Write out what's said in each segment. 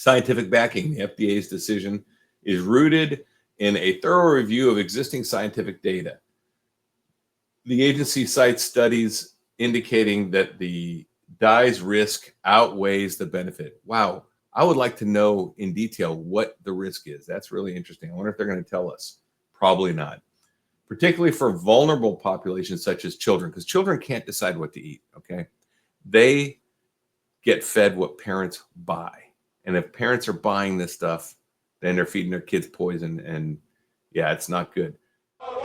Scientific backing. The FDA's decision is rooted in a thorough review of existing scientific data. The agency cites studies indicating that the dye's risk outweighs the benefit. Wow. I would like to know in detail what the risk is. That's really interesting. I wonder if they're going to tell us. Probably not. Particularly for vulnerable populations such as children, because children can't decide what to eat, okay? They get fed what parents buy. And if parents are buying this stuff, then they're feeding their kids poison. And yeah, it's not good. All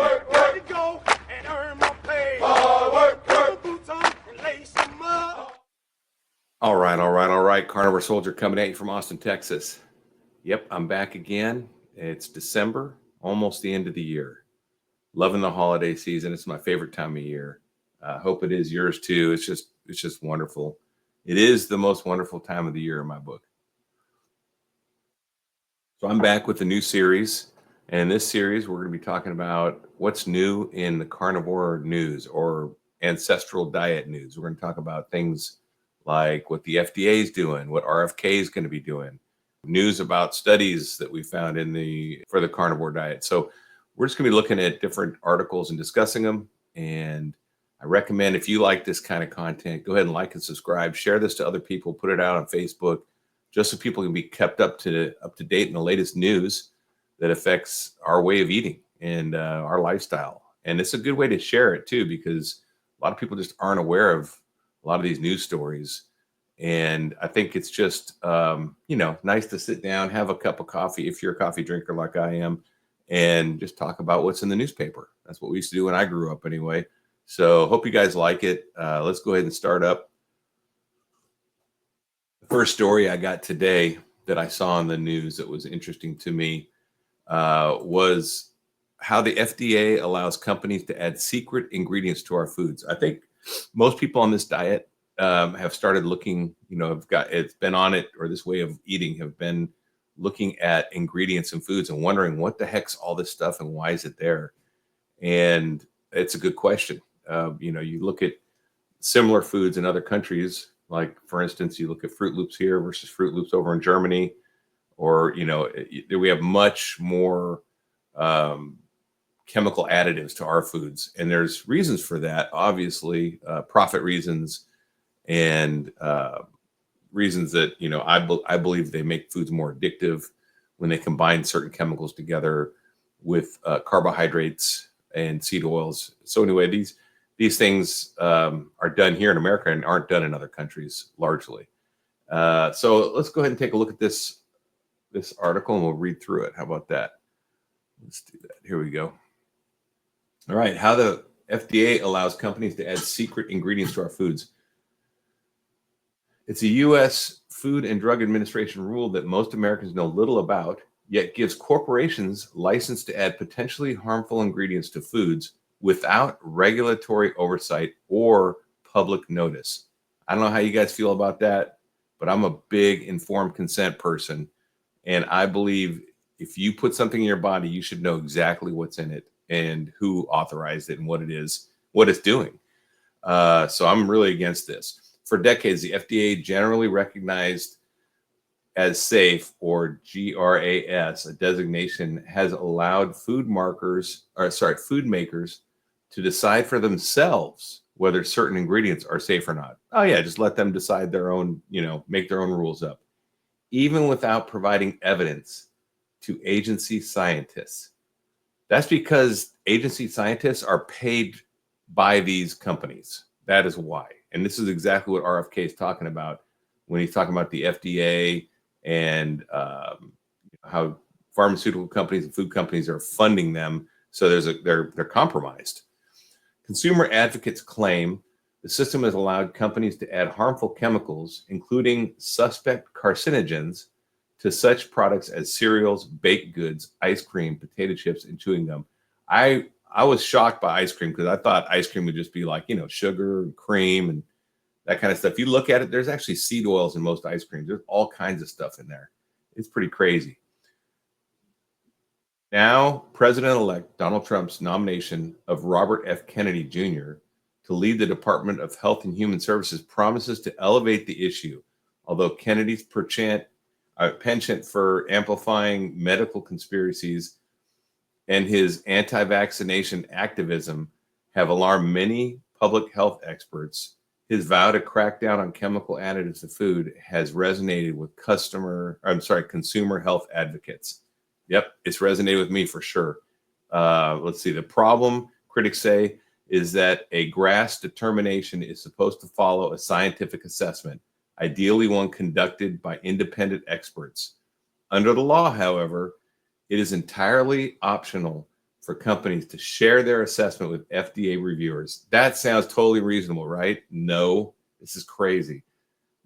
right. Carnivore Soldier coming at you from Austin, Texas. Yep, I'm back again. It's December, almost the end of the year. Loving the holiday season. It's my favorite time of year. Hope it is yours too. It's just wonderful. It is the most wonderful time of the year in my book. So I'm back with a new series. And in this series, we're going to be talking about what's new in the carnivore news or ancestral diet news. We're going to talk about things like what the FDA is doing, what RFK is going to be doing, news about studies that we found for the carnivore diet. So we're just going to be looking at different articles and discussing them. And I recommend, if you like this kind of content, go ahead and like and subscribe, share this to other people, put it out on Facebook, just so people can be kept up to date in the latest news that affects our way of eating and our lifestyle. And it's a good way to share it too, because a lot of people just aren't aware of a lot of these news stories. And I think it's just, nice to sit down, have a cup of coffee, if you're a coffee drinker like I am, and just talk about what's in the newspaper. That's what we used to do when I grew up anyway. So hope you guys like it. Let's go ahead and start up. The first story I got today that I saw in the news that was interesting to me was how the FDA allows companies to add secret ingredients to our foods. I think most people on this diet have started looking, it's been on it, or this way of eating have been looking at ingredients in foods and wondering what the heck's all this stuff and why is it there? And it's a good question. You look at similar foods in other countries, like for instance, you look at Fruit Loops here versus Fruit Loops over in Germany, or, we have much more chemical additives to our foods. And there's reasons for that, obviously, profit reasons and reasons that, I believe they make foods more addictive when they combine certain chemicals together with carbohydrates and seed oils. So anyway, these things are done here in America and aren't done in other countries largely. So let's go ahead and take a look at this article and we'll read through it. How about that? Let's do that. Here we go. All right. How the FDA allows companies to add secret ingredients to our foods. It's a U.S. Food and Drug Administration rule that most Americans know little about, yet gives corporations license to add potentially harmful ingredients to foods without regulatory oversight or public notice. I don't know how you guys feel about that, but I'm a big informed consent person. And I believe if you put something in your body, you should know exactly what's in it and who authorized it and what it is, what it's doing. So I'm really against this. For decades, the FDA generally recognized as safe, or GRAS, a designation, has allowed food makers to decide for themselves whether certain ingredients are safe or not. Oh yeah, just let them decide their own, make their own rules up, even without providing evidence to agency scientists. That's because agency scientists are paid by these companies. That is why. And this is exactly what RFK is talking about when he's talking about the FDA and how pharmaceutical companies and food companies are funding them. So they're compromised. Consumer advocates claim the system has allowed companies to add harmful chemicals, including suspect carcinogens, to such products as cereals, baked goods, ice cream, potato chips, and chewing gum. I was shocked by ice cream because I thought ice cream would just be like, sugar and cream and that kind of stuff. If you look at it, there's actually seed oils in most ice creams. There's all kinds of stuff in there. It's pretty crazy. Now, President-elect Donald Trump's nomination of Robert F. Kennedy Jr. to lead the Department of Health and Human Services promises to elevate the issue, although Kennedy's penchant a penchant for amplifying medical conspiracies, and his anti-vaccination activism have alarmed many public health experts. His vow to crack down on chemical additives to food has resonated with consumer health advocates. Yep, it's resonated with me for sure. Let's see. The problem, critics say, is that a GRAS determination is supposed to follow a scientific assessment, ideally one conducted by independent experts. Under the law, however, it is entirely optional for companies to share their assessment with FDA reviewers. That sounds totally reasonable, right? No, this is crazy.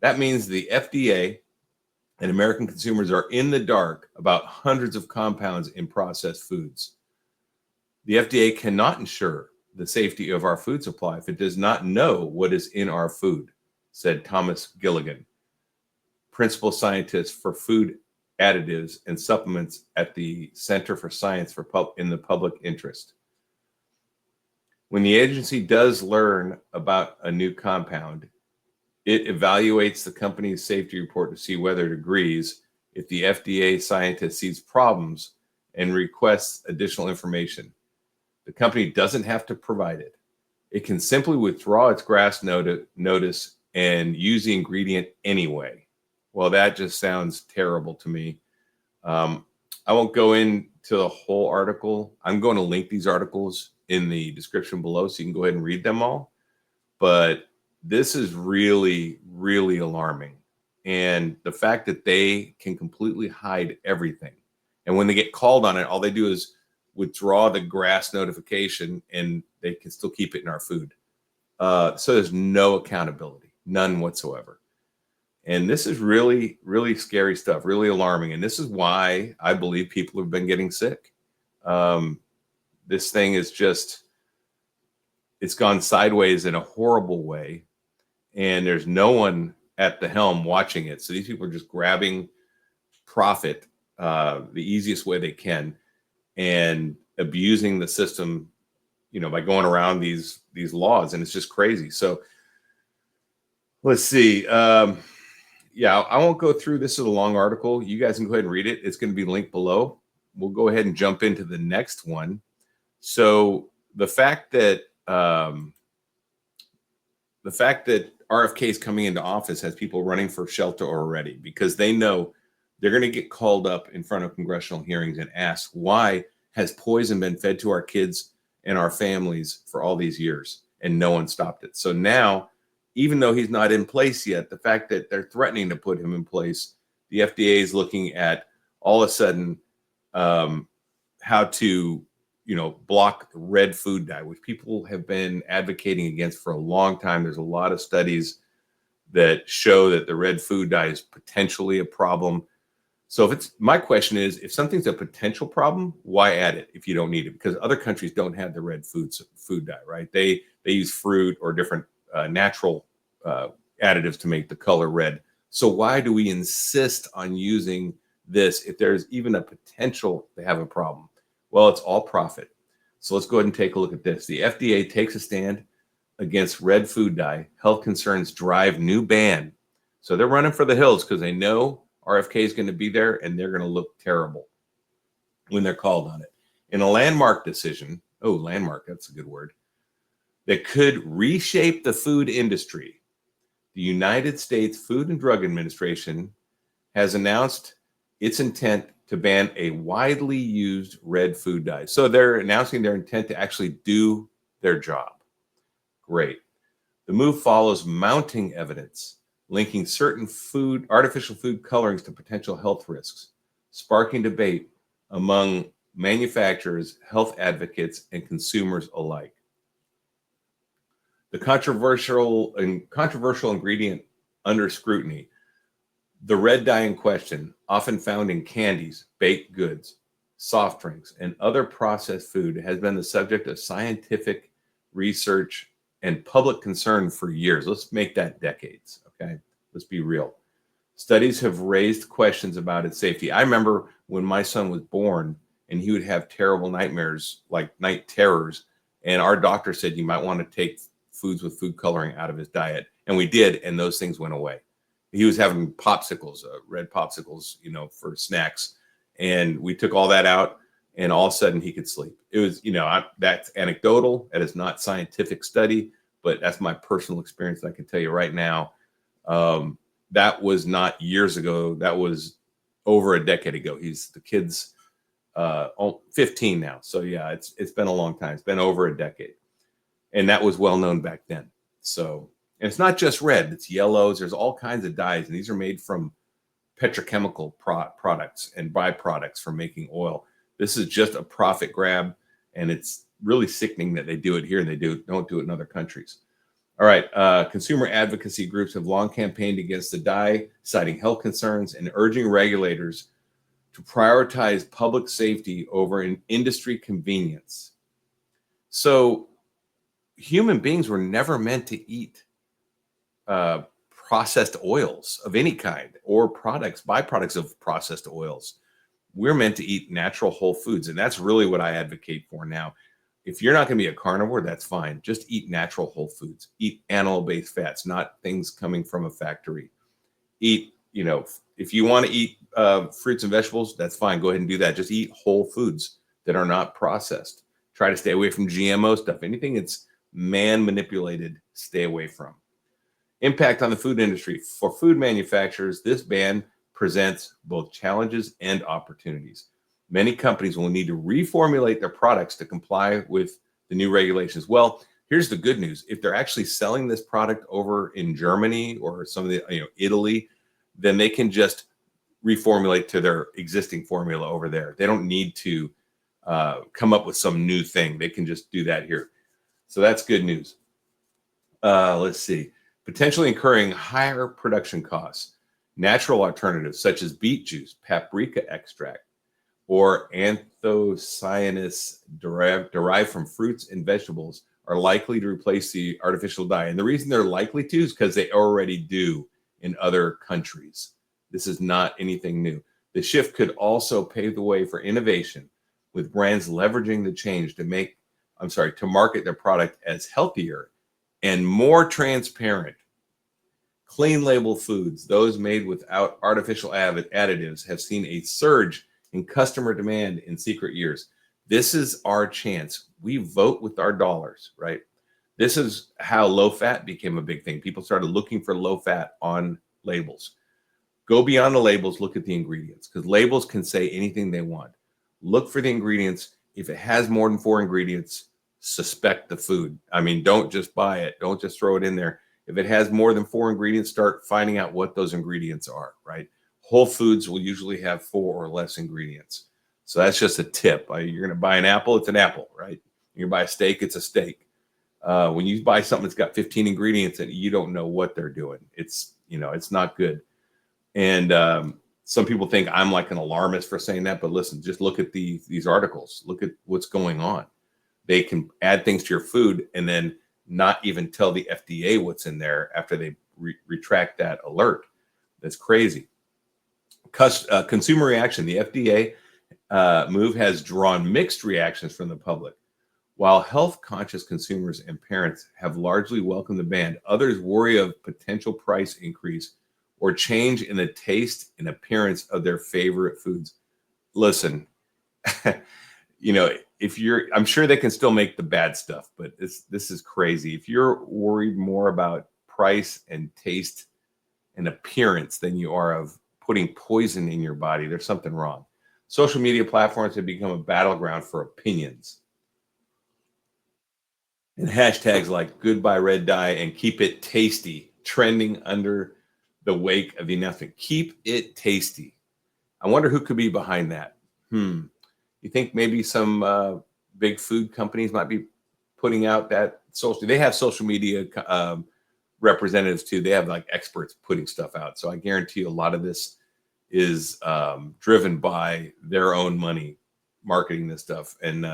That means the FDA and American consumers are in the dark about hundreds of compounds in processed foods. The FDA cannot ensure the safety of our food supply if it does not know what is in our food, said Thomas Gilligan, principal scientist for food additives and supplements at the Center for Science in the Public Interest. When the agency does learn about a new compound, it evaluates the company's safety report to see whether it agrees. If the FDA scientist sees problems and requests additional information, the company doesn't have to provide it. It can simply withdraw its GRAS notice and use the ingredient anyway. Well, that just sounds terrible to me. I won't go into the whole article. I'm going to link these articles in the description below so you can go ahead and read them all. But this is really, really alarming. And the fact that they can completely hide everything. And when they get called on it, all they do is withdraw the GRAS notification and they can still keep it in our food. So there's no accountability, none whatsoever. And this is really, really scary stuff, really alarming. And this is why I believe people have been getting sick. This thing is just, it's gone sideways in a horrible way. And there's no one at the helm watching it. So these people are just grabbing profit the easiest way they can and abusing the system, by going around these laws. And it's just crazy. So let's see. I won't go through. This is a long article. You guys can go ahead and read it. It's going to be linked below. We'll go ahead and jump into the next one. So the fact that RFK is coming into office has people running for shelter already because they know they're going to get called up in front of congressional hearings and asked, why has poison been fed to our kids and our families for all these years? And no one stopped it. So now, even though he's not in place yet, the fact that they're threatening to put him in place, the FDA is looking at all of a sudden how to, block red food dye, which people have been advocating against for a long time. There's a lot of studies that show that the red food dye is potentially a problem. So my question is, if something's a potential problem, why add it if you don't need it? Because other countries don't have the red food dye, right? They use fruit or different natural additives to make the color red. So why do we insist on using this if there's even a potential to have a problem? Well, it's all profit. So let's go ahead and take a look at this. The FDA takes a stand against red food dye. Health concerns drive new ban. So they're running for the hills because they know RFK is going to be there and they're going to look terrible when they're called on it. In a landmark decision, landmark, that's a good word, that could reshape the food industry, the United States Food and Drug Administration has announced its intent to ban a widely used red food dye. So they're announcing their intent to actually do their job. Great. The move follows mounting evidence linking certain artificial food colorings to potential health risks, sparking debate among manufacturers, health advocates, and consumers alike. The controversial ingredient under scrutiny, the red dye in question, often found in candies, baked goods, soft drinks, and other processed food, has been the subject of scientific research and public concern for years. Let's make that decades, okay? Let's be real. Studies have raised questions about its safety. I remember when my son was born and he would have terrible nightmares, like night terrors, and our doctor said you might want to take foods with food coloring out of his diet. And we did, and those things went away. He was having popsicles, red popsicles, for snacks. And we took all that out, and all of a sudden he could sleep. It was, that's anecdotal. That is not scientific study, but that's my personal experience. I can tell you right now, that was not years ago. That was over a decade ago. The kid's 15 now. So yeah, it's been a long time. It's been over a decade. And that was well known back then. So, and it's not just red, it's yellows. There's all kinds of dyes, and these are made from petrochemical products and byproducts from making oil. This is just a profit grab, and it's really sickening that they do it here and they don't do it in other countries. All right, consumer advocacy groups have long campaigned against the dye, citing health concerns and urging regulators to prioritize public safety over an industry convenience. So human beings were never meant to eat processed oils of any kind or byproducts of processed oils. We're meant to eat natural whole foods. And that's really what I advocate for now. If you're not going to be a carnivore, that's fine. Just eat natural whole foods. Eat animal-based fats, not things coming from a factory. Eat, if you want to eat fruits and vegetables, that's fine. Go ahead and do that. Just eat whole foods that are not processed. Try to stay away from GMO stuff. Anything that's man-manipulated, stay away from. Impact on the food industry. For food manufacturers, this ban presents both challenges and opportunities. Many companies will need to reformulate their products to comply with the new regulations. Well, here's the good news. If they're actually selling this product over in Germany or some of the, Italy, then they can just reformulate to their existing formula over there. They don't need to come up with some new thing. They can just do that here. So that's good news. Let's see. Potentially incurring higher production costs. Natural alternatives such as beet juice, paprika extract, or anthocyanins derived from fruits and vegetables are likely to replace the artificial dye. And the reason they're likely to is because they already do in other countries. This is not anything new. The shift could also pave the way for innovation, with brands leveraging the change to market their product as healthier and more transparent. Clean label foods, those made without artificial additives, have seen a surge in customer demand in secret years. This is our chance. We vote with our dollars, right? This is how low fat became a big thing. People started looking for low fat on labels. Go beyond the labels, look at the ingredients, because labels can say anything they want. Look for the ingredients. If it has more than 4 ingredients, suspect the food. I mean, don't just buy it. Don't just throw it in there. If it has more than 4 ingredients, start finding out what those ingredients are, right? Whole foods will usually have 4 or less ingredients. So that's just a tip. You're going to buy an apple, it's an apple, right? You're going to buy a steak, it's a steak. When you buy something that's got 15 ingredients and you don't know what they're doing, it's not good. And some people think I'm like an alarmist for saying that, but listen, just look at these articles. Look at what's going on. They can add things to your food and then not even tell the FDA what's in there after they retract that alert. That's crazy. Consumer reaction. The FDA move has drawn mixed reactions from the public. While health-conscious consumers and parents have largely welcomed the ban, others worry of potential price increase or change in the taste and appearance of their favorite foods. Listen, I'm sure they can still make the bad stuff, but this is crazy. If you're worried more about price and taste and appearance than you are of putting poison in your body, there's something wrong. Social media platforms have become a battleground for opinions. And hashtags like goodbye red dye and keep it tasty trending under the wake of the announcement. Keep it tasty. I wonder who could be behind that. You think maybe some big food companies might be putting out that social? They have social media representatives too. They have like experts putting stuff out. So I guarantee you a lot of this is driven by their own money marketing this stuff, and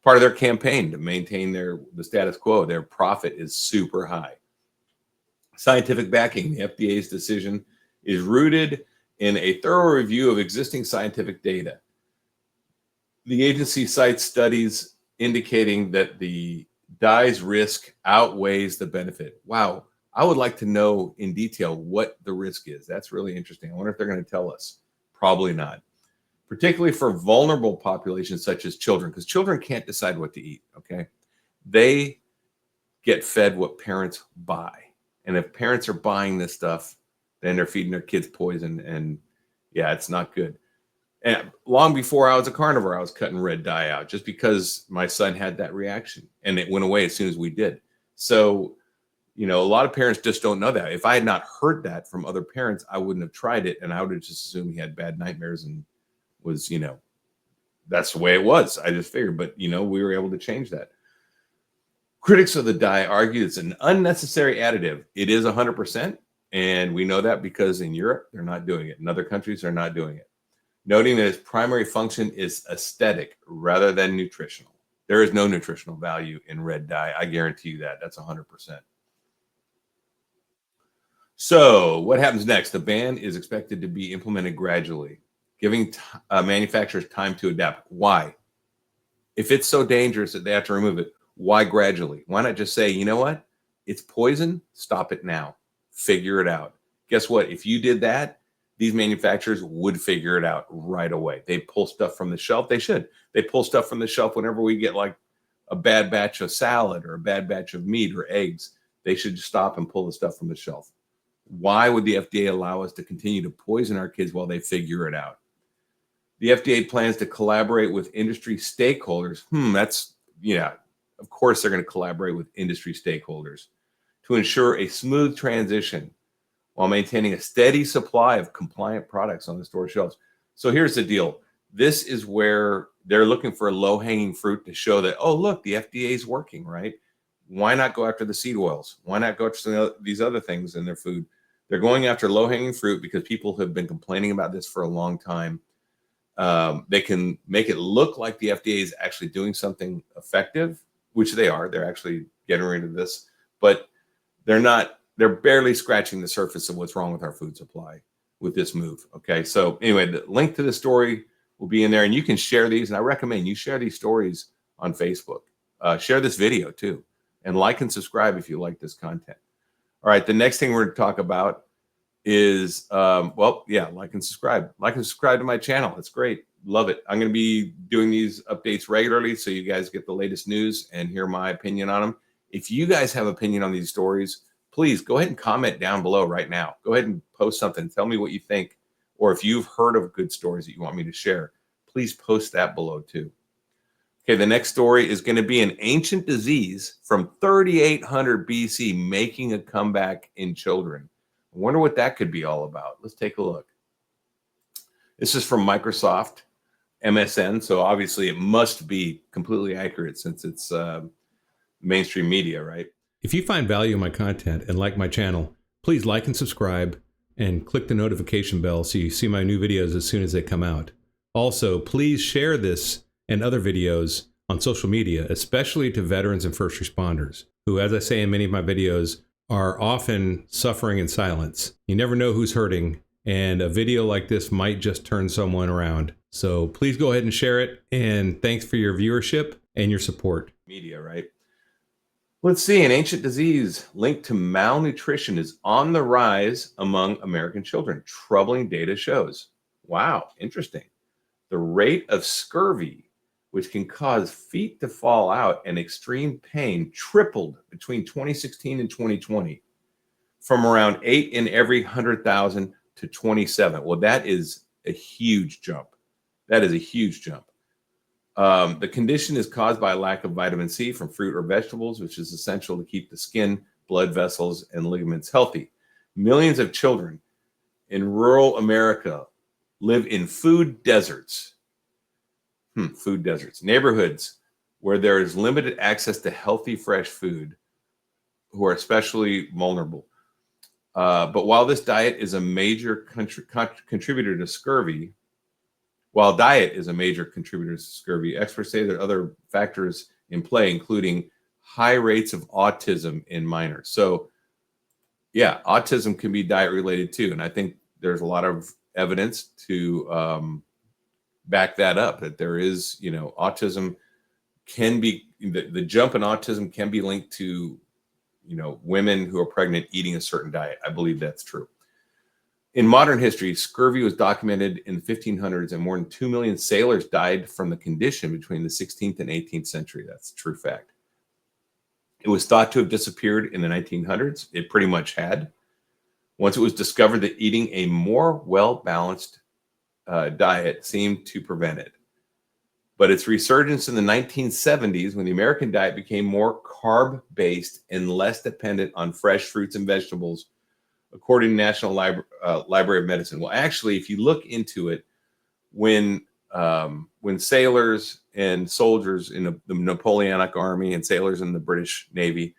part of their campaign to maintain the status quo. Their profit is super high. Scientific backing. The FDA's decision is rooted in a thorough review of existing scientific data. The agency cites studies indicating that the dye's risk outweighs the benefit. Wow. I would like to know in detail what the risk is. That's really interesting. I wonder if they're going to tell us. Probably not. Particularly for vulnerable populations such as children, because children can't decide what to eat, okay? They get fed what parents buy. And if parents are buying this stuff, then they're feeding their kids poison. And yeah, it's not good. And long before I was a carnivore, I was cutting red dye out just because my son had that reaction. And it went away as soon as we did. So, a lot of parents just don't know that. If I had not heard that from other parents, I wouldn't have tried it. And I would have just assumed he had bad nightmares and was, that's the way it was. I just figured, but we were able to change that. Critics of the dye argue it's an unnecessary additive. It is 100%. And we know that because in Europe, they're not doing it. In other countries, they're not doing it. Noting that its primary function is aesthetic rather than nutritional. There is no nutritional value in red dye. I guarantee you that. That's 100%. So what happens next? The ban is expected to be implemented gradually, giving manufacturers time to adapt. Why? If it's so dangerous that they have to remove it, why gradually? Why not just say, you know what? It's poison. Stop it now. Figure it out. Guess what? If you did that, these manufacturers would figure it out right away. They pull stuff from the shelf. They should. They pull stuff from the shelf whenever we get like a bad batch of salad or a bad batch of meat or eggs. They should stop and pull the stuff from the shelf. Why would the FDA allow us to continue to poison our kids while they figure it out? The FDA plans to collaborate with industry stakeholders. Of course they're going to collaborate with industry stakeholders to ensure a smooth transition while maintaining a steady supply of compliant products on the store shelves. So here's the deal. This is where they're looking for low-hanging fruit to show that, oh, look, the FDA is working, right? Why not go after the seed oils? Why not go after these other things in their food? They're going after low-hanging fruit because people have been complaining about this for a long time. They can make it look like the FDA is actually doing something effective, which they are. They're actually getting rid of this, but they're not. They're barely scratching the surface of what's wrong with our food supply with this move. Okay, so anyway, the link to the story will be in there, and you can share these. And I recommend you share these stories on Facebook. Share this video too, and like and subscribe if you like this content. All right, the next thing we're going to talk about is, like and subscribe. Like and subscribe to my channel. It's great. Love it. I'm going to be doing these updates regularly so you guys get the latest news and hear my opinion on them. If you guys have opinion on these stories, please go ahead and comment down below right now. Go ahead and post something. Tell me what you think. Or if you've heard of good stories that you want me to share, please post that below too. Okay, the next story is going to be an ancient disease from 3800 BC making a comeback in children. I wonder what that could be all about. Let's take a look. This is from Microsoft MSN, so obviously it must be completely accurate since it's mainstream media, right? If you find value in my content and like my channel, please like and subscribe and click the notification bell so you see my new videos as soon as they come out. Also, please share this and other videos on social media, especially to veterans and first responders, who, as I say in many of my videos, are often suffering in silence. You never know who's hurting, and a video like this might just turn someone around. So please go ahead and share it, and thanks for your viewership and your support. Media, right? Let's see, an ancient disease linked to malnutrition is on the rise among American children. Troubling data shows. Wow, interesting. The rate of scurvy, which can cause feet to fall out and extreme pain, tripled between 2016 and 2020 from around 8 in every 100,000 to 27. Well, that is a huge jump. That is a huge jump. The condition is caused by a lack of vitamin C from fruit or vegetables, which is essential to keep the skin, blood vessels, and ligaments healthy. Millions of children in rural America live in food deserts. Food deserts. Neighborhoods where there is limited access to healthy, fresh food, who are especially vulnerable. But while this diet is a major contributor to scurvy, experts say there are other factors in play, including high rates of autism in minors. So, yeah, autism can be diet related too. And I think there's a lot of evidence to back that up, that there is, autism can be, the jump in autism can be linked to, women who are pregnant eating a certain diet. I believe that's true. In modern history, scurvy was documented in the 1500s, and more than 2 million sailors died from the condition between the 16th and 18th century. That's a true fact. It was thought to have disappeared in the 1900s. It pretty much had. Once it was discovered that eating a more well-balanced diet seemed to prevent it. But its resurgence in the 1970s, when the American diet became more carb-based and less dependent on fresh fruits and vegetables, according to National Library of Medicine. Well, actually, if you look into it, when sailors and soldiers in the Napoleonic Army and sailors in the British Navy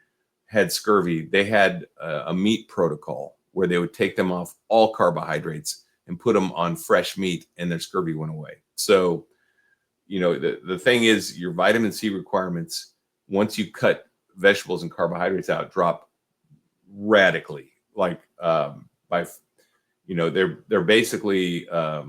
had scurvy, they had a meat protocol where they would take them off all carbohydrates and put them on fresh meat, and their scurvy went away. So, the thing is, your vitamin C requirements, once you cut vegetables and carbohydrates out, drop radically. Like they're basically a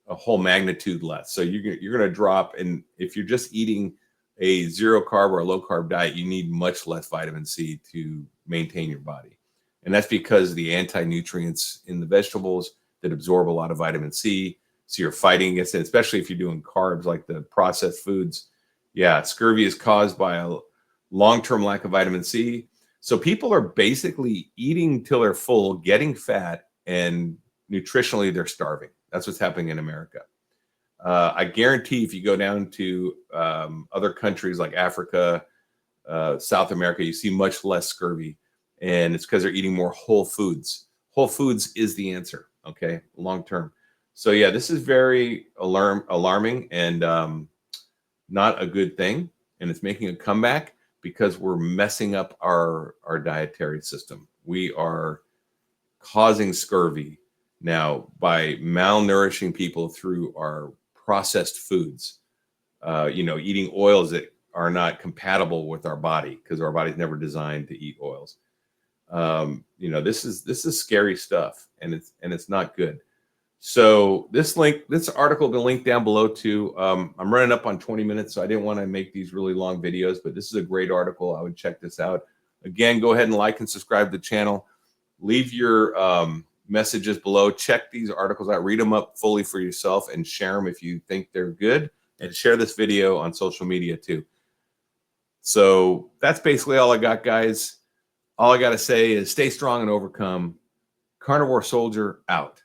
whole magnitude less. So you're going to drop, and if you're just eating a zero carb or a low carb diet, you need much less vitamin C to maintain your body. And that's because the anti-nutrients in the vegetables that absorb a lot of vitamin C. So you're fighting against it, especially if you're doing carbs like the processed foods. Yeah, scurvy is caused by a long-term lack of vitamin C. So people are basically eating till they're full, getting fat, and nutritionally they're starving. That's what's happening in America. I guarantee if you go down to other countries like Africa, South America, you see much less scurvy. And it's because they're eating more whole foods. Whole foods is the answer, okay, long term. So yeah, this is very alarming and not a good thing. And it's making a comeback because we're messing up our dietary system. We are causing scurvy now by malnourishing people through our processed foods. Eating oils that are not compatible with our body because our body's never designed to eat oils. This is scary stuff, and it's not good. So this article will be linked down below too. I'm running up on 20 minutes, so I didn't want to make these really long videos, but this is a great article. I would check this out. Again, go ahead and like and subscribe to the channel. Leave your messages below. Check these articles out. Read them up fully for yourself and share them if you think they're good. And share this video on social media too. So that's basically all I got, guys. All I got to say is stay strong and overcome. Carnivore Soldier out.